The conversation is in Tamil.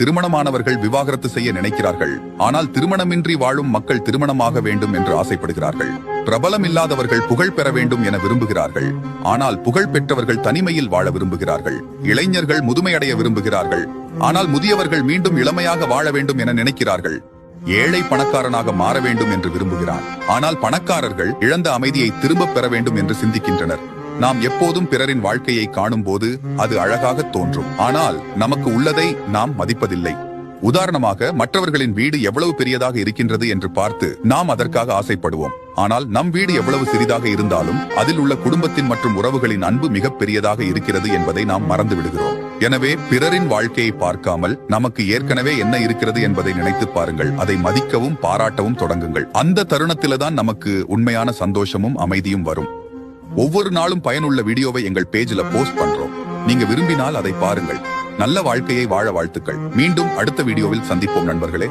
திருமணமானவர்கள் விவாகரத்து செய்ய நினைக்கிறார்கள். ஆனால் திருமணமின்றி வாழும் மக்கள் திருமணமாக வேண்டும் என்று ஆசைப்படுகிறார்கள். பிரபலம் இல்லாதவர்கள் புகழ் பெற வேண்டும் என விரும்புகிறார்கள். ஆனால் புகழ் பெற்றவர்கள் தனிமையில் வாழ விரும்புகிறார்கள். இளைஞர்கள் முதுமையடைய விரும்புகிறார்கள். ஆனால் முதியவர்கள் மீண்டும் இளமையாக வாழ வேண்டும் என நினைக்கிறார்கள். ஏழை பணக்காரனாக மாற வேண்டும் என்று விரும்புகிறார். ஆனால் பணக்காரர்கள் இழந்த அமைதியை திரும்ப பெற வேண்டும் என்று சிந்திக்கின்றனர். நாம் எப்போதும் பிறரின் வாழ்க்கையை காணும் போது அது அழகாக தோன்றும். ஆனால் நமக்கு உள்ளதை நாம் மதிப்பதில்லை. உதாரணமாக, மற்றவர்களின் வீடு எவ்வளவு பெரியதாக இருக்கின்றது என்று பார்த்து நாம் அதற்காக ஆசைப்படுவோம். ஆனால் நம் வீடு எவ்வளவு சிறிதாக இருந்தாலும் அதில் உள்ள குடும்பத்தின் மற்றும் உறவுகளின் அன்பு மிக பெரியதாக இருக்கிறது என்பதை நாம் மறந்து விடுகிறோம். எனவே பிறரின் வாழ்க்கையை பார்க்காமல் நமக்கு ஏற்கனவே என்ன இருக்கிறது என்பதை நினைத்து பாருங்கள். அதை மதிக்கவும் பாராட்டவும் தொடங்குங்கள். அந்த தருணத்தில்தான் நமக்கு உண்மையான சந்தோஷமும் அமைதியும் வரும். ஒவ்வொரு நாளும் பயனுள்ள வீடியோவை எங்கள் பேஜ்ல போஸ்ட் பண்றோம். நீங்க விரும்பினால் அதை பாருங்கள். நல்ல வாழ்க்கையை வாழ வாழ்த்துக்கள். மீண்டும் அடுத்த வீடியோவில் சந்திப்போம் நண்பர்களே.